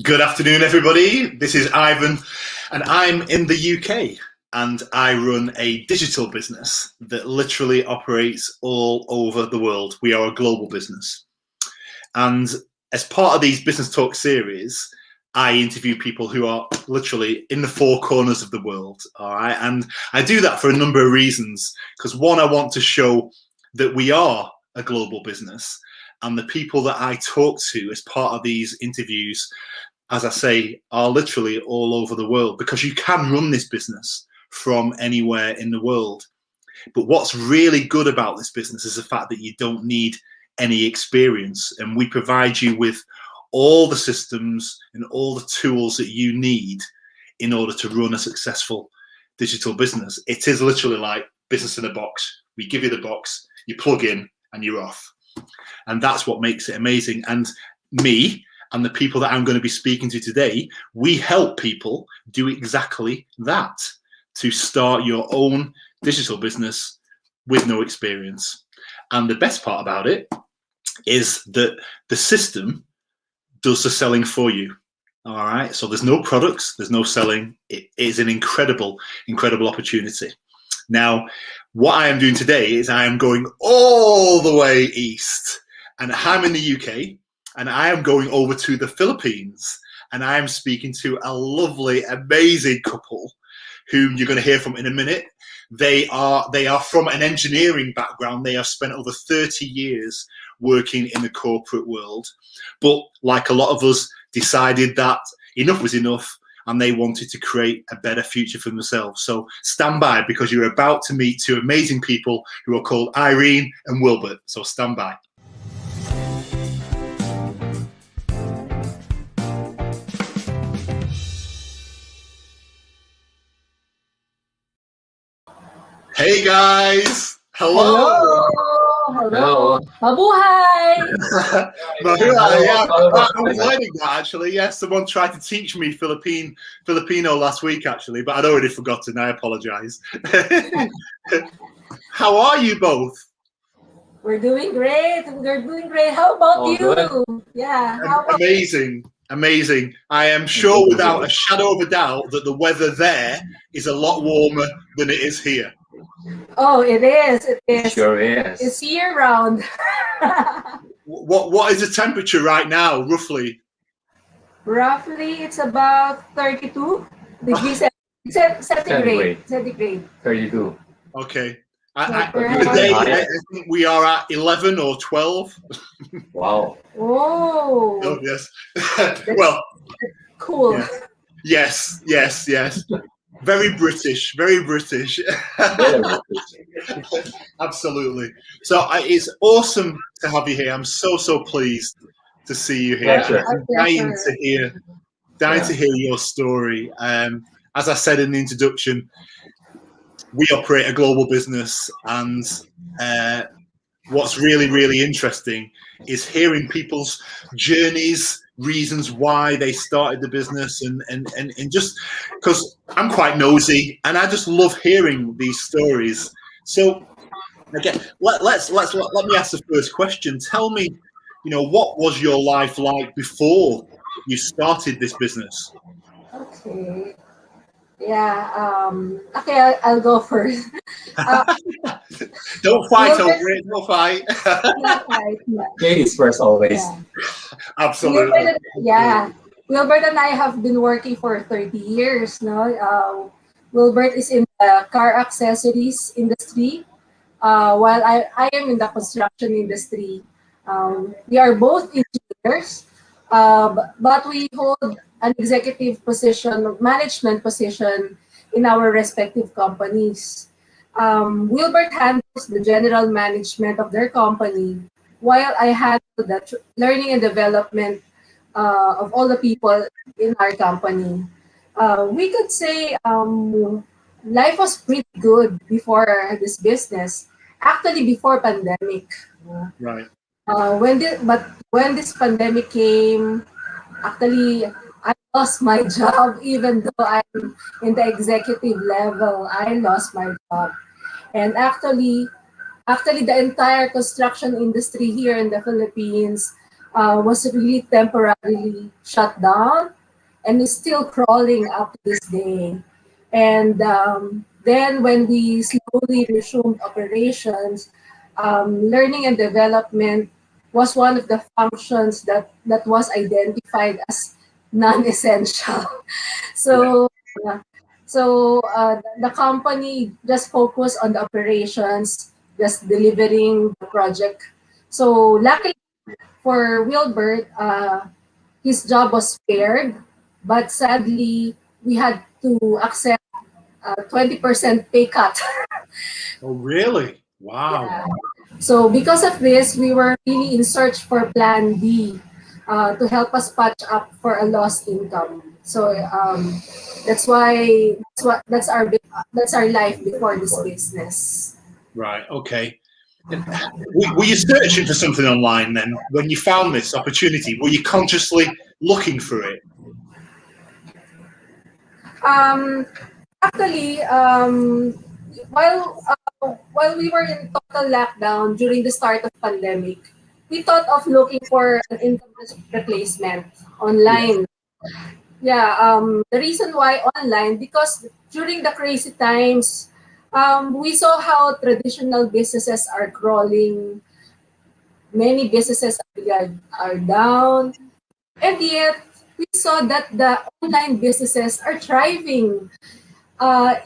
Good afternoon, everybody. This is Ivan, and I'm in the UK, and I run a digital business that literally operates all over the world. We are a global business. And as part of these Business Talk series, I interview people who are literally in the four corners of the world, all right? And I do that for a number of reasons, because one, I want to show that we are a global business, and the people that I talk to as part of these interviews, as I say, are literally all over the world, because you can run this business from anywhere in the world. But what's really good about this business is the fact that you don't need any experience, and we provide you with all the systems and all the tools that you need in order to run a successful digital business. It is literally like business in a box. We give you the box, you plug in, and you're off. And that's what makes it amazing. And me and the people that I'm going to be speaking to today, we help people do exactly that, to start your own digital business with no experience. And the best part about it is that the system does the selling for you. All right. So there's no products, there's no selling. It is an incredible, incredible opportunity. Now, what I am doing today is I am going all the way east, and I'm in the UK, and I am going over to the Philippines, and I am speaking to a lovely, amazing couple whom you're going to hear from in a minute. They are from an engineering background. They have spent over 30 years working in the corporate world, but like a lot of us, decided that enough was enough, and they wanted to create a better future for themselves. So stand by, because you're about to meet two amazing people who are called Irene and Wilbert. So stand by. Hey guys! Hello! Hello. Mabuhay! Mabuhay, yeah. I was learning that actually. Yes, someone tried to teach me Filipino last week actually, but I'd already forgotten. I apologize. How are you both? We're doing great. We're doing great. How about you? Good. Yeah. How about Amazing. Amazing. I am sure without a shadow of a doubt that the weather there is a lot warmer than it is here. Oh, it is. It is. Sure is. It's year round. What is the temperature right now, roughly? Roughly, it's about 32 degrees centigrade. 32. Okay. Today, I think we are at 11 or 12. Wow. Oh. Oh, yes. Well, Cool. yeah. Yes. Very British, very British. Absolutely. So it's awesome to have you here. I'm so pleased to see you here. I'm dying to hear your story. As I said in the introduction, we operate a global business, and what's really interesting is hearing people's journeys, reasons why they started the business, and just because I'm quite nosy and I just love hearing these stories. So again, let me ask the first question. Tell me, what was your life like before you started this business? Okay. Yeah. Okay, I'll go first. Don't fight over it. Don't fight. Ladies first, always. Yeah. Absolutely. Wilbert and I have been working for 30 years. No, Wilbert is in the car accessories industry, while I am in the construction industry. We are both engineers, but we hold an executive position, management position in our respective companies. Wilbert handles the general management of their company, while I handle the learning and development of all the people in our company. We could say life was pretty good before this business. Actually, before pandemic. Right. When this pandemic came, actually, I lost my job. Even though I'm in the executive level, I lost my job. And actually, the entire construction industry here in the Philippines was really temporarily shut down. and is still crawling up to this day. And then when we slowly resumed operations, learning and development was one of the functions that was identified as non-essential. So, the company just focused on the operations, just delivering the project. So luckily for Wilbert, his job was spared, but sadly we had to accept a 20% pay cut. Oh, really? Wow. Yeah. So because of this, we were really in search for Plan B to help us patch up for a lost income. So that's why that's our life before this business. Right. Okay. Were you searching for something online then when you found this opportunity? Were you consciously looking for it? Actually, while we were in total lockdown during the start of pandemic, we thought of looking for an income replacement online. Yeah, the reason why online, because during the crazy times, we saw how traditional businesses are crawling. Many businesses are down, and yet we saw that the online businesses are thriving.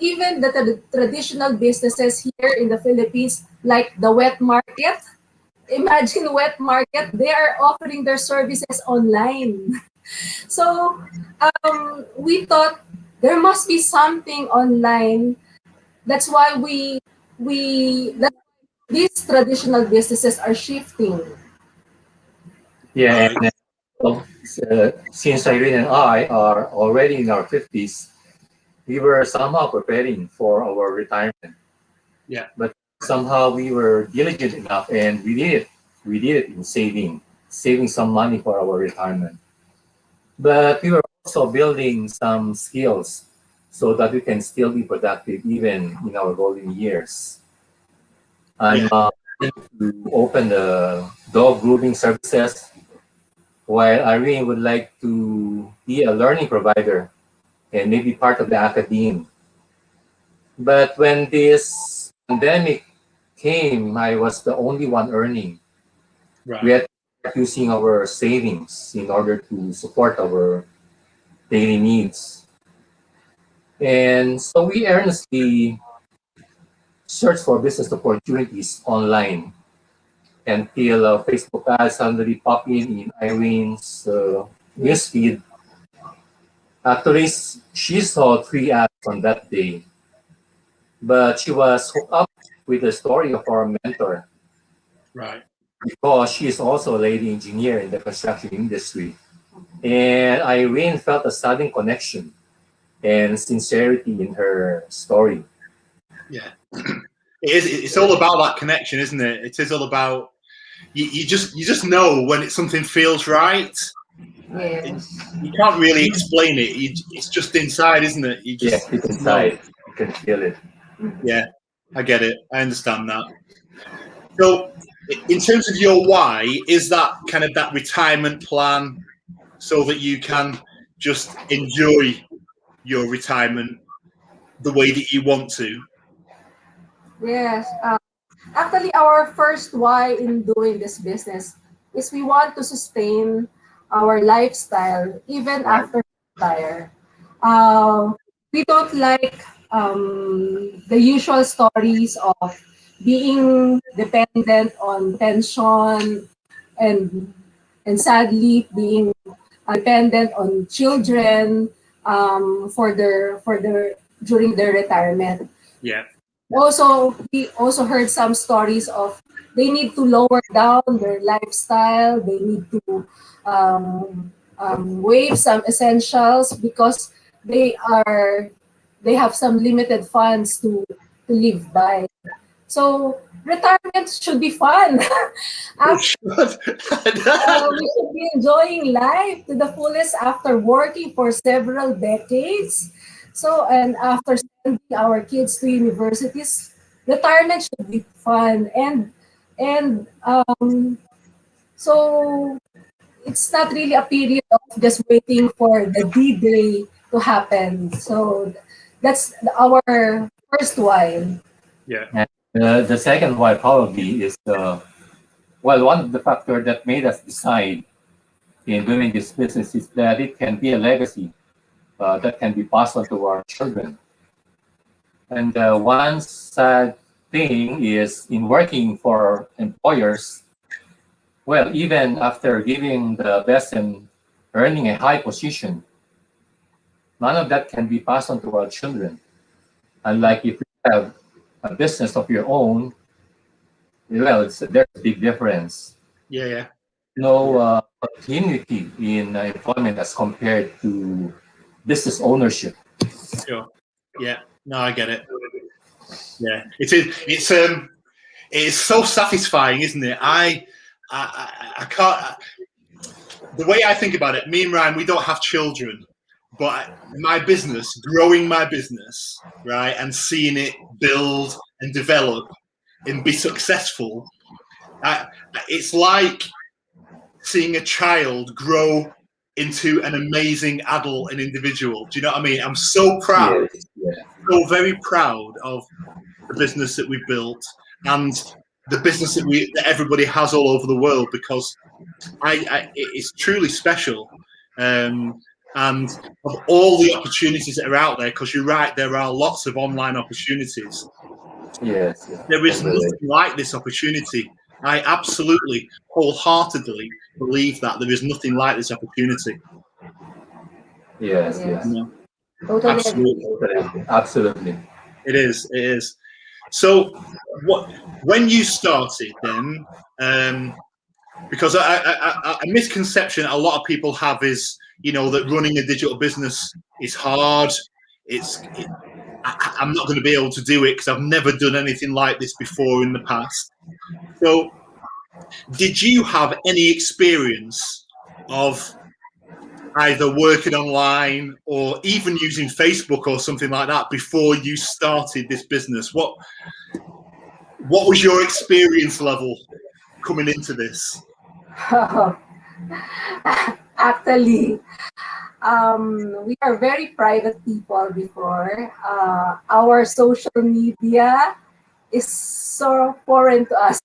Even the traditional businesses here in the Philippines, like the wet market, imagine wet market, they are offering their services online. So we thought there must be something online. That's why that these traditional businesses are shifting. Yeah, Right. and since Irene and I are already in our 50s, we were somehow preparing for our retirement. Yeah. But somehow we were diligent enough and we did it. We did it in saving some money for our retirement. But we were also building some skills so that we can still be productive even in our golden years. I'm planning to open the dog grooming services, while Irene would like to be a learning provider and maybe part of the academe. But when this pandemic came, I was the only one earning. Right. We had to start using our savings in order to support our daily needs. And so we earnestly searched for business opportunities online until Facebook ads suddenly pop in Irene's newsfeed. Actually, she saw 3 ads on that day, but she was hooked up with the story of our mentor Right. because she is also a lady engineer in the construction industry. And Irene felt a sudden connection and sincerity in her story. Yeah. It is. It's all about that connection, isn't it? It is all about you just know when something feels right. Yes. You can't really explain it. It's just inside, isn't it? You just Yes, it's inside. You can feel it. Yeah, I get it. I understand that. So, in terms of your why, is that kind of that retirement plan so that you can just enjoy your retirement the way that you want to? Yes. Actually, our first why in doing this business is we want to sustain our lifestyle even Right. after we retire. Uh, we don't like the usual stories of being dependent on pension and sadly being dependent on children for their during their retirement. Yeah. Also, we also heard some stories of they need to lower down their lifestyle. They need to waive some essentials because they are they have some limited funds to live by. So retirement should be fun. We should be enjoying life to the fullest after working for several decades. So, and after sending our kids to universities, retirement should be fun. And so it's not really a period of just waiting for the D-Day to happen. So that's our first while. Yeah. The second why probably is well, one of the factors that made us decide in doing this business is that it can be a legacy that can be passed on to our children. And one sad thing is in working for employers, well, even after giving the best and earning a high position, none of that can be passed on to our children. Unlike if you have a business of your own, well, there's a big difference. Yeah. No continuity in employment as compared to business ownership. Sure. Yeah. No, I get it. Yeah. It is. It's so satisfying, isn't it? I can't. The way I think about it, me and Ryan, we don't have children, but my business, growing my business, right, and seeing it build and develop and be successful, it's like seeing a child grow into an amazing adult and individual. Do you know what I mean? I'm so proud, so very proud of the business that we've built and the business that everybody has all over the world, because it's truly special. And of all the opportunities that are out there, because you're right, there are lots of online opportunities. Yes. There is nothing like this opportunity. I absolutely, wholeheartedly believe that there is nothing like this opportunity. Yes. No. Totally Absolutely. It is. So, when you started then, because a misconception a lot of people have is, that running a digital business is hard. I'm not going to be able to do it because I've never done anything like this before in the past. So, did you have any experience of either working online or even using Facebook or something like that before you started this business? What was your experience level coming into this? Actually, we are very private people before. Our social media is so foreign to us.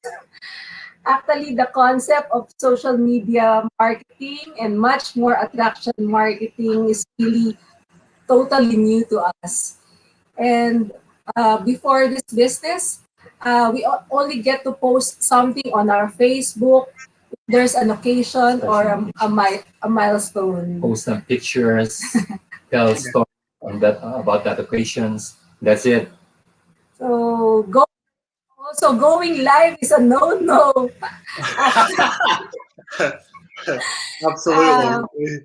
Actually, the concept of social media marketing and much more attraction marketing is really totally new to us. And before this business, we only get to post something on our Facebook. There's an occasion or a milestone. Post some pictures, tell stories on that about that occasions. That's it. So going live is a no-no. Absolutely.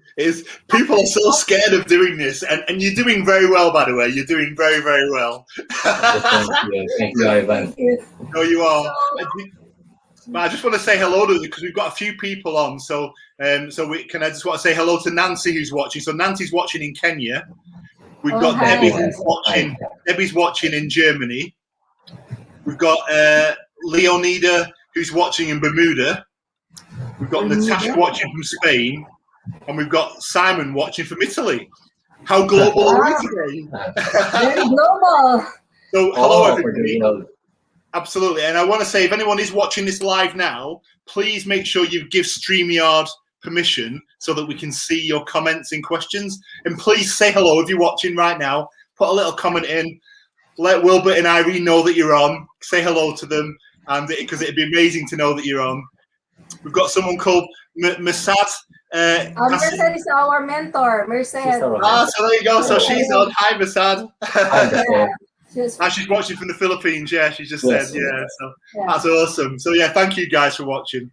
People are so scared of doing this, and you're doing very well, by the way. You're doing very, very well. Thank you, Ivan. No, you are. But I just want to say hello to, because we've got a few people on. So, I just want to say hello to Nancy, who's watching. So Nancy's watching in Kenya. We've got Debbie who's watching. Debbie's watching in Germany. We've got Leonida who's watching in Bermuda. We've got Natasha watching from Spain, and we've got Simon watching from Italy. How global are we today? Very global. So hello everybody. Absolutely. And I want to say, if anyone is watching this live now, please make sure you give StreamYard permission so that we can see your comments and questions. And please say hello if you're watching right now. Put a little comment in. Let Wilbert and Irene know that you're on. Say hello to them, and because it'd be amazing to know that you're on. We've got someone called Masad. Merced is our mentor. Merced. So there you go. So she's on. Hi, Masad. She's watching from the Philippines. Yeah, she just said. Yeah, so that's awesome. So yeah, thank you guys for watching.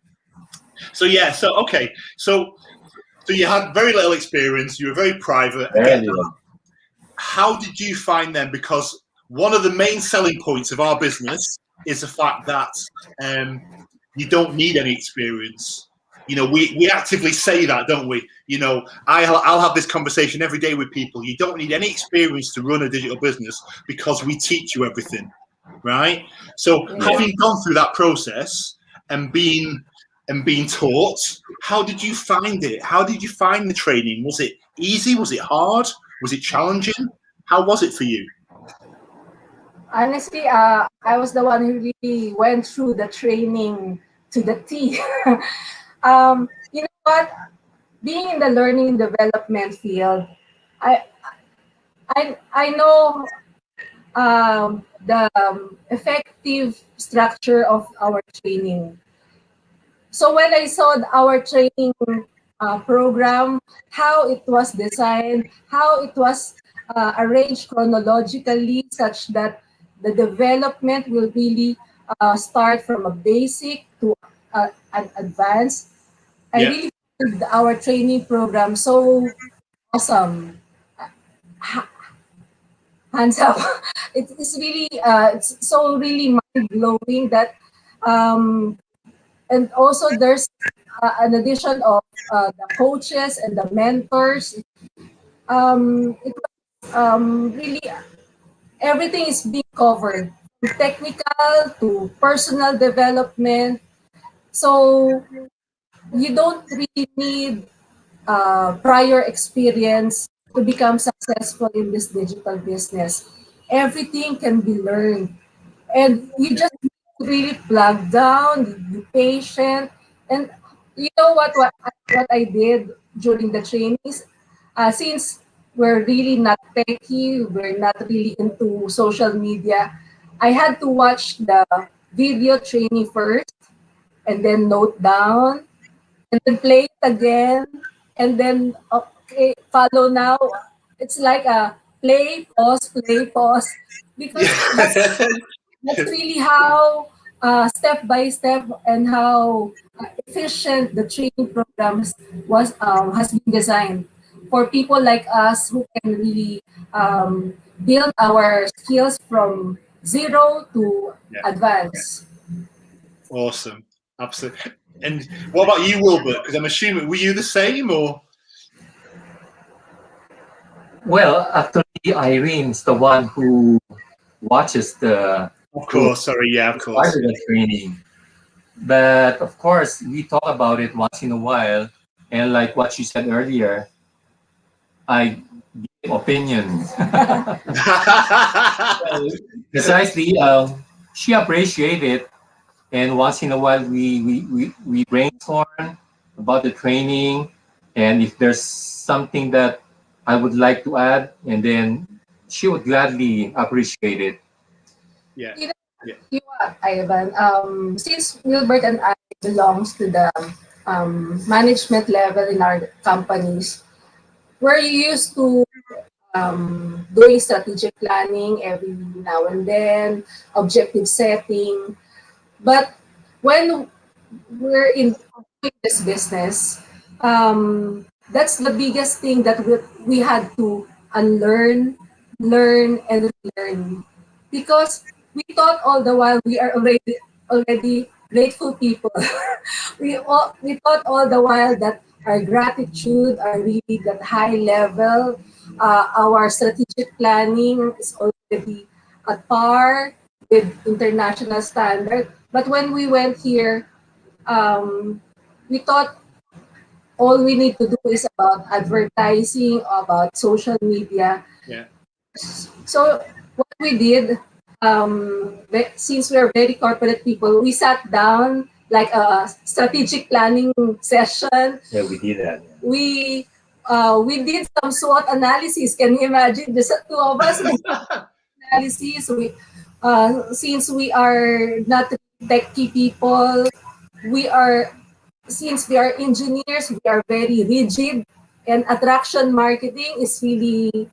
So yeah, okay. So you had very little experience. You were very private. How did you find them? Because one of the main selling points of our business is the fact that you don't need any experience. We actively say that, don't we? I'll have this conversation every day with people. You don't need any experience to run a digital business because we teach you everything, right? So having gone through that process and being and being taught. How did you find it? How did you find the training? Was it easy? Was it hard? Was it challenging? How was it for you? Honestly, I was the one who really went through the training to the T. You know what? Being in the learning and development field, I I know the effective structure of our training. So when I saw our training program, how it was designed, how it was arranged chronologically, such that the development will really start from a basic to an advanced. I Yeah. really found our training program so awesome. Hands up. It's really it's so really mind blowing that um, and also there's an addition of the coaches and the mentors. It was really everything is being covered, from technical to personal development. So you don't really need prior experience to become successful in this digital business. Everything can be learned, and you just need to really plug down, be patient, and you know what I did during the trainings, since we're really not techy, we're not really into social media. I had to watch the video training first, and then note down, and then play it again, and then okay, follow now. It's like a play, pause, because Yeah. that's really how step by step and how efficient the training programs was has been designed for people like us who can really build our skills from zero to Yeah. advance. Awesome. Absolutely. And what about you, Wilbert? Because I'm assuming, were you the same or? Well, actually, Irene's the one who watches Of who course. Sorry. Yeah, of course. started the training. But of course, we talk about it once in a while. And like what you said earlier, I give opinions. Precisely, she appreciated it. And once in a while, we brainstorm about the training. And if there's something that I would like to add, and then she would gladly appreciate it. Yeah. You know, Yeah. you are, Ivan. Since Wilbert and I belongs to the management level in our companies, we're used to doing strategic planning every now and then, objective setting. But when we're in doing this business, that's the biggest thing that we had to unlearn, learn, and relearn. Because we thought all the while we are already grateful people. We thought all the while that our gratitude are really that high level. Our strategic planning is already at par with international standard. But when we went here, we thought all we need to do is about advertising, about social media. Yeah. So what we did, since we are very corporate people, we sat down like a strategic planning session. Yeah, we did that. We did some SWOT analysis. Can you imagine? The two of us we analysis. Since we are not techie people, we are since we are engineers, we are very rigid, and attraction marketing is really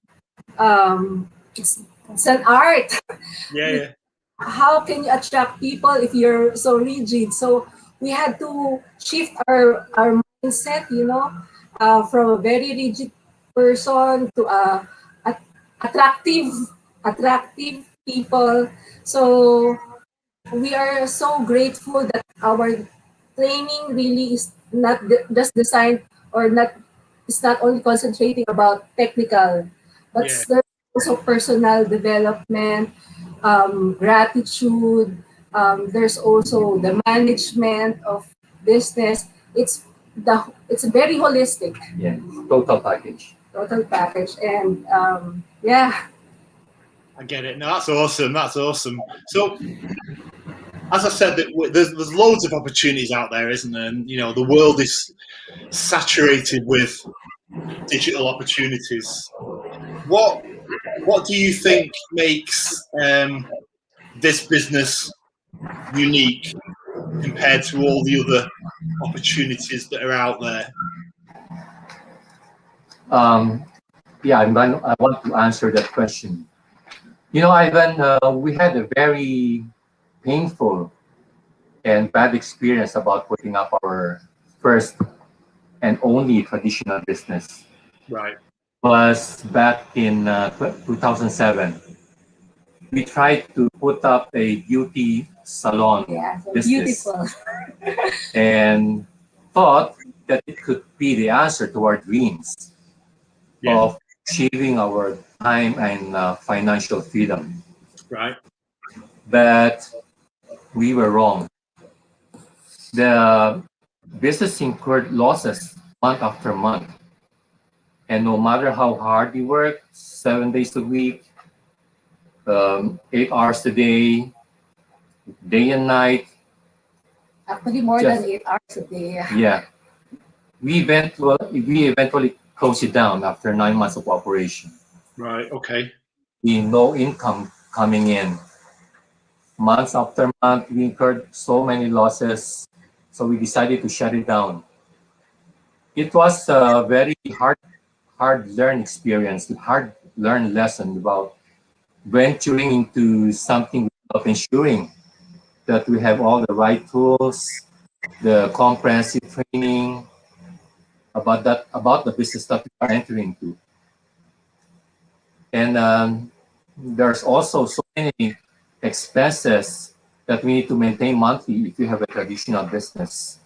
it's an art. Yeah. Yeah. How can you attract people if you're so rigid? So we had to shift our mindset, from a very rigid person to a attractive attractive people. So we are so grateful that our training really is not just designed or not it's not only concentrating about technical, but Yeah. there's also personal development, gratitude. There's also the management of business. It's very holistic, Yeah, total package. total package, and yeah. I get it. No, that's awesome. That's awesome. So, as I said, there's loads of opportunities out there, isn't there? And you know, the world is saturated with digital opportunities. What do you think makes this business unique compared to all the other opportunities that are out there? Yeah, I want to answer that question. You know, Ivan, we had a very painful and bad experience about putting up our first and only traditional business. Right. Was back in 2007. We tried to put up a beauty salon Yeah, so business beautiful. and thought that it could be the answer to our dreams Yeah. of achieving our time and financial freedom. Right. But we were wrong. The business incurred losses month after month. And no matter how hard we worked, 7 days a week, 8 hours a day, day and night, Actually, more Just- than 8 hours a day. yeah, we eventually closed it down after 9 months of operation. Right. Okay. No income coming in. Months after month, we incurred so many losses, so we decided to shut it down. It was a very hard learn experience, hard learn lesson about venturing into something without ensuring that we have all the right tools, the comprehensive training about the business that we are entering into. And there's also so many expenses that we need to maintain monthly if you have a traditional business.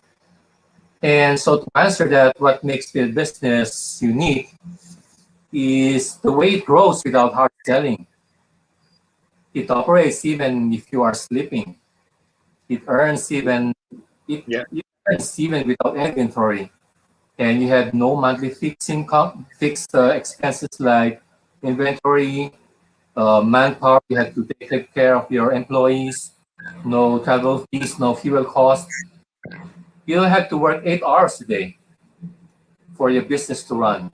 And so to answer that, what makes the business unique is the way it grows without hard selling. It operates even if you are sleeping. It earns even Yeah. it earns even without inventory. And you have no monthly fixed income, fixed expenses like inventory, manpower. You have to take care of your employees. No travel fees, no fuel costs. You don't have to work 8 hours a day for your business to run.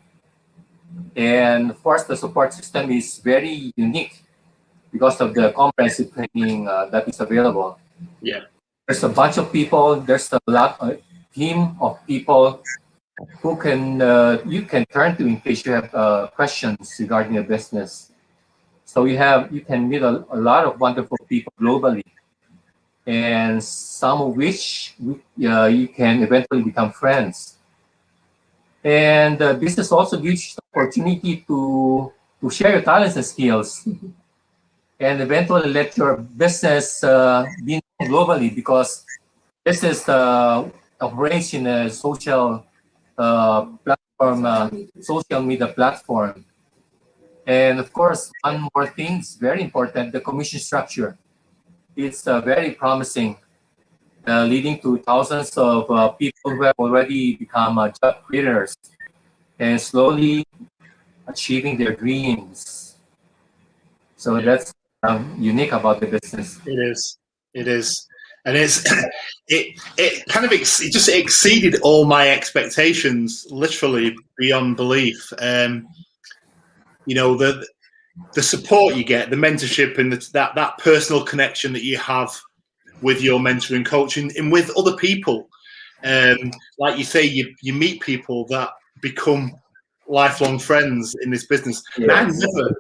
And of course, the support system is very unique because of the comprehensive training that is available. Yeah. There's a bunch of people. There's a team of people who you can turn to in case you have questions regarding your business. So you can meet a lot of wonderful people globally, and some of which you can eventually become friends. And business also gives you the opportunity to share your talents and skills, and eventually let your business be known globally because this is operates in a social platform, social media platform. And of course, one more thing is very important, the commission structure. It's very promising, leading to thousands of people who have already become job creators and slowly achieving their dreams. So that's unique about the business. It is. It is. And it kind of it just exceeded all my expectations, literally beyond belief. You know, the support you get, the mentorship, and that personal connection that you have with your mentor and coach, and with other people. Like you say, you meet people that become lifelong friends in this business. Yes. And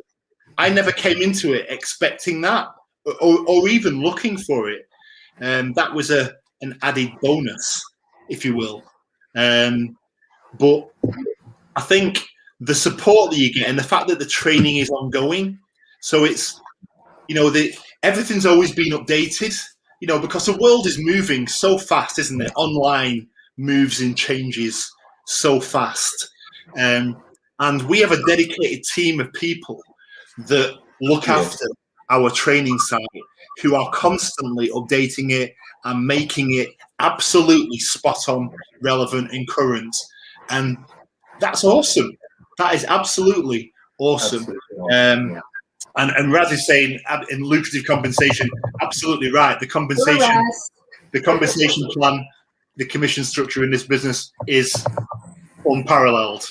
I never came into it expecting that, or even looking for it. That was an added bonus, if you will. But I think the support that you get and the fact that the training is ongoing, so it's, you know, everything's always been updated, you know, because the world is moving so fast, isn't it? Online moves and changes so fast. And we have a dedicated team of people that look Yes. after our training site, who are constantly updating it and making it absolutely spot on, relevant, and current. And that's awesome. That is absolutely awesome. Absolutely awesome, yeah. And Raz is saying in lucrative compensation, absolutely right. The compensation plan, the commission structure in this business is unparalleled.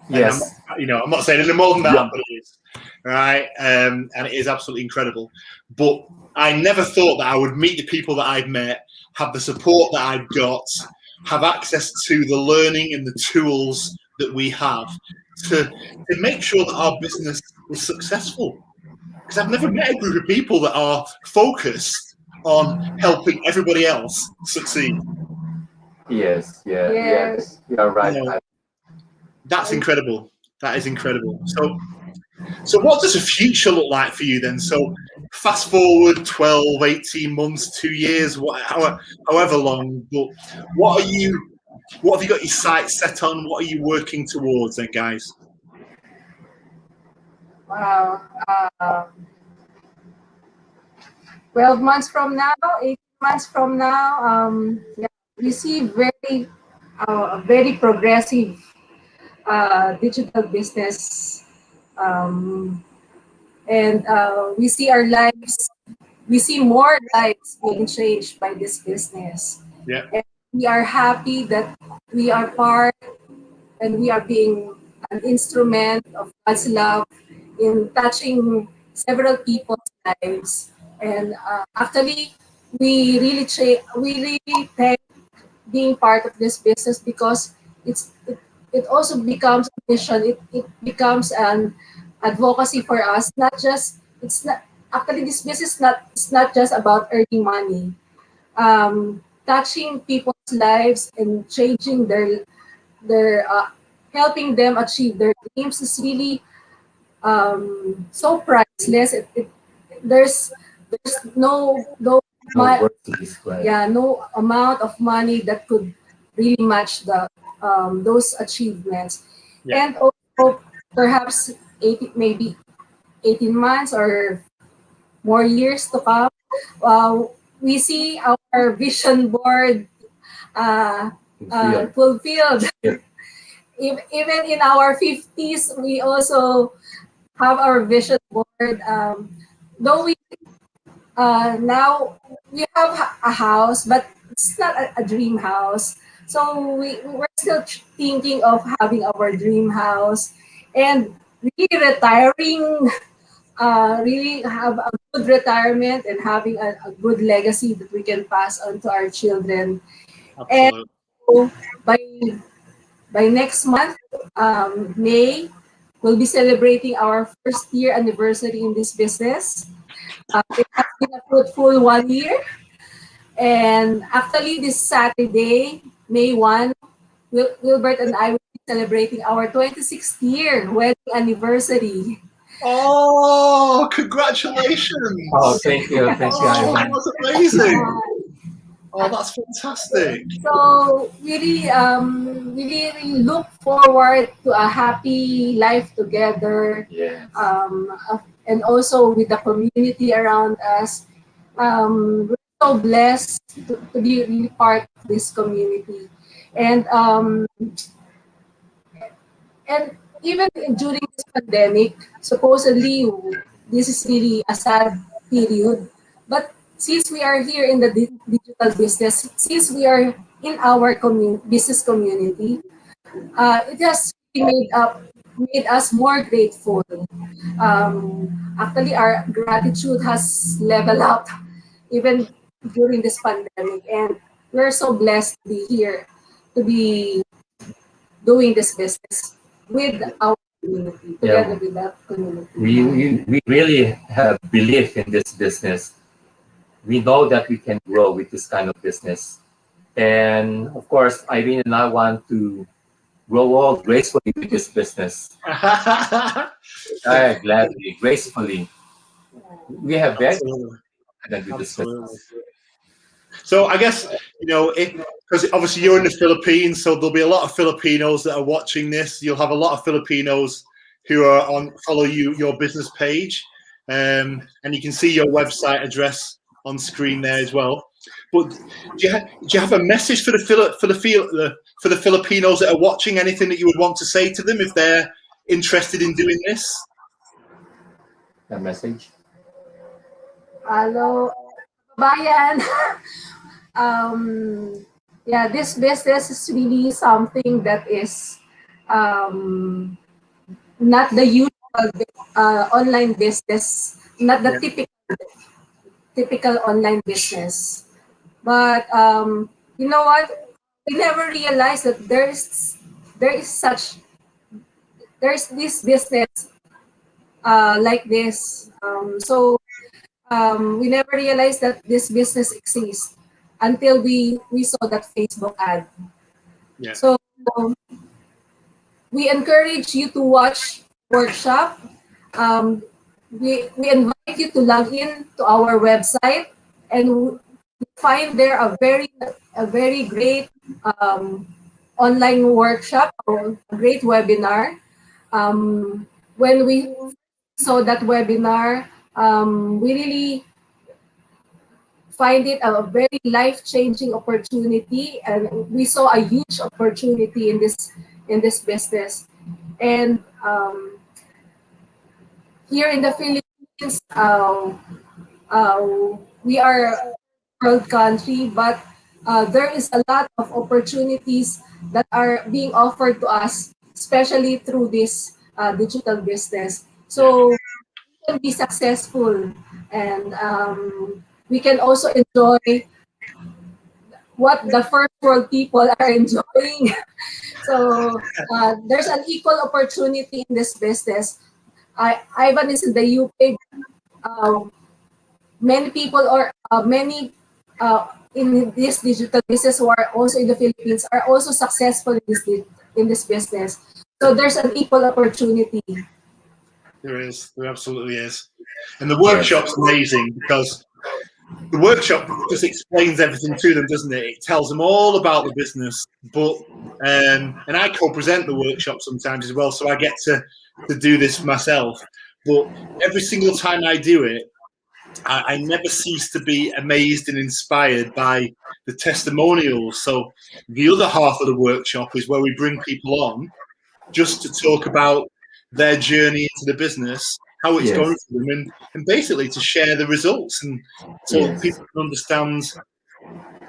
Yes. I'm not saying any more than that, but it is. Right. And it is absolutely incredible. But I never thought that I would meet the people that I've met, have the support that I've got, have access to the learning and the tools that we have to make sure that our business is successful. Because I've never met a group of people that are focused on helping everybody else succeed. Yes. You're right. That's incredible. That is incredible. So what does the future look like for you then? So fast forward 12, 18 months, 2 years, however long, but what have you got your sights set on? What are you working towards then, guys? Wow. 12 months from now, 18 months from now, we see very progressive digital business. And we see more lives being changed by this business. Yeah. And we are happy that we are part and we are being an instrument of God's love in touching several people's lives. And actually, we really thank being part of this business because it also becomes a mission. It becomes an advocacy for us. This business it's not just about earning money. Touching people's lives and changing their helping them achieve their dreams is really so priceless. There's no No word to describe. no amount of money that could really match those achievements. Yeah. And also perhaps maybe 18 months or more years to come, we see our vision board fulfilled. Yeah. Even in our 50s, we also have our vision board. Though now we have a house, but it's not a dream house. So we're still thinking of having our dream house and really retiring, really have a good retirement and having a good legacy that we can pass on to our children. Absolutely. And so by next month, May, we'll be celebrating our first year anniversary in this business. It has been a fruitful 1 year. And actually, this Saturday, May 1, Wilbert and I will be celebrating our 26th year wedding anniversary. Oh, congratulations! Oh, thank you, Ivan. That's amazing. Oh, that's fantastic. So really, really look forward to a happy life together. Yes. And also with the community around us. We're so blessed to be really part of this community. And even during this pandemic, supposedly this is really a sad period. But since we are here in the digital business, since we are in our business community, it has made us more grateful. Actually, our gratitude has leveled up even during this pandemic, and we're so blessed to be here, to be doing this business with our community, together with that community. We really have belief in this business. We know that we can grow with this kind of business. And of course, Irene and I want to grow old gracefully with this business. Gladly, gracefully. We have very with this business. So I guess, because obviously you're in the Philippines, so there'll be a lot of Filipinos that are watching this. You'll have a lot of Filipinos who are follow your business page. and you can see your website address on screen there as well. But do you have a message for the Filipinos that are watching? Anything that you would want to say to them if they're interested in doing this? A message. Hello, bayan. Yeah, this business is really something that is not the usual online business, not the typical online business. But you know what? We never realized that there's this business like this. We never realized that this business exists until we saw that Facebook ad. Yeah. So we encourage you to watch workshop. We invite you to log in to our website and find there a very great online workshop or a great webinar. When we saw that webinar, we really find it a very life-changing opportunity, and we saw a huge opportunity in this business. And here in the Philippines, we are a world country, but there is a lot of opportunities that are being offered to us, especially through this digital business. So we can be successful, and we can also enjoy what the first world people are enjoying. So there's an equal opportunity in this business. Ivan is in the UK. Many people or many in this digital business who are also in the Philippines are also successful in this business. So there's an equal opportunity. There is. There absolutely is. And the workshop's amazing because the workshop just explains everything to them, doesn't it? It tells them all about the business. But and I co-present the workshop sometimes as well, so I get to do this myself. But every single time I do it, I never cease to be amazed and inspired by the testimonials. So the other half of the workshop is where we bring people on just to talk about their journey into the business, how it's going for them, and basically to share the results and so people can understand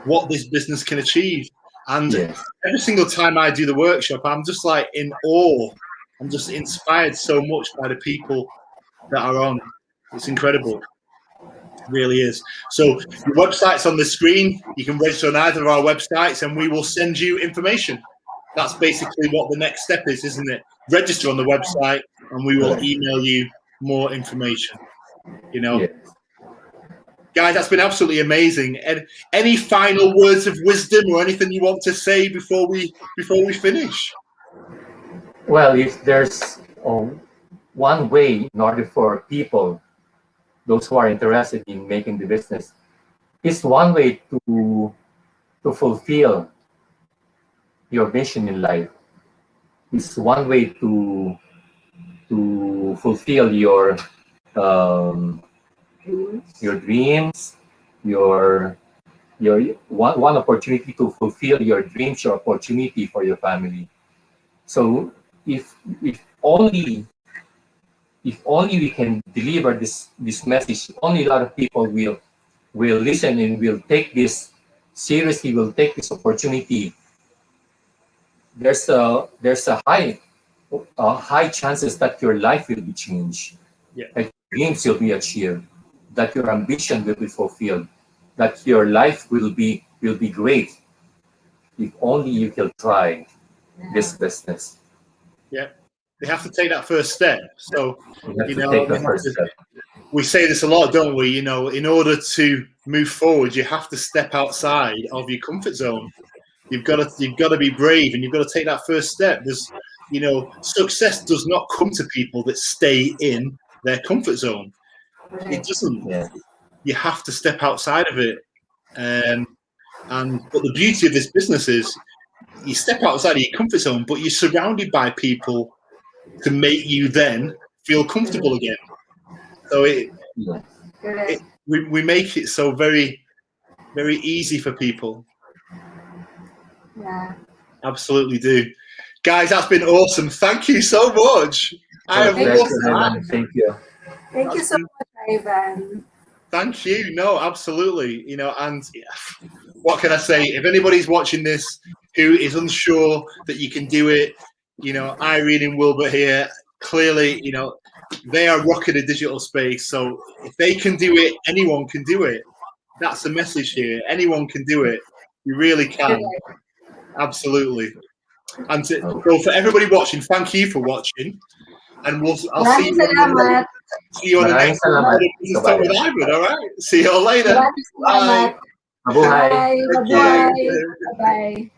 what this business can achieve. And every single time I do the workshop, I'm just like in awe. I'm just inspired so much by the people that are on. It's incredible. It really is. So the website's on the screen. You can register on either of our websites and we will send you information. That's basically what the next step is, isn't it? Register on the website and we will email you more information. You know, guys, that's been absolutely amazing. And any final words of wisdom or anything you want to say before we finish? Well, if there's one way in order for people, those who are interested in making the business, is one way to fulfill your mission in life. It's one way to fulfill your dreams, your one opportunity to fulfill your dreams, your opportunity for your family. So if only we can deliver this message, only a lot of people will listen and will take this seriously, will take this opportunity. There's a high chances that your life will be changed, that your dreams will be achieved, that your ambition will be fulfilled, that your life will be great if only you can try this business. Yeah, they have to take that first step. So we say this a lot, don't we? You know, in order to move forward, you have to step outside of your comfort zone. You've got to be brave, and you've got to take that first step. There's, you know, success does not come to people that stay in their comfort zone. It doesn't. Yeah. You have to step outside of it. But the beauty of this business is you step outside of your comfort zone, but you're surrounded by people to make you then feel comfortable again. So Correct. we make it so very, very easy for people. Yeah. Absolutely do. Guys, that's been awesome. Thank you so much. I have Thank loved you. that. Thank you. Thank you so much, Ivan. Thank you. No, absolutely. You know, and what can I say? If anybody's watching this who is unsure that you can do it, you know, Irene and Wilbert here, clearly, you know, they are rocking a digital space. So if they can do it, anyone can do it. That's the message here. Anyone can do it. You really can. Correct. Absolutely. And so for everybody watching, thank you for watching. And I'll see Maraming you salamat. on the Maraming next salamat. Business Talk with Ivan. All right. See you all later. Maraming salamat. Mabuhay. Bye. Thank Bye-bye. you. Bye-bye.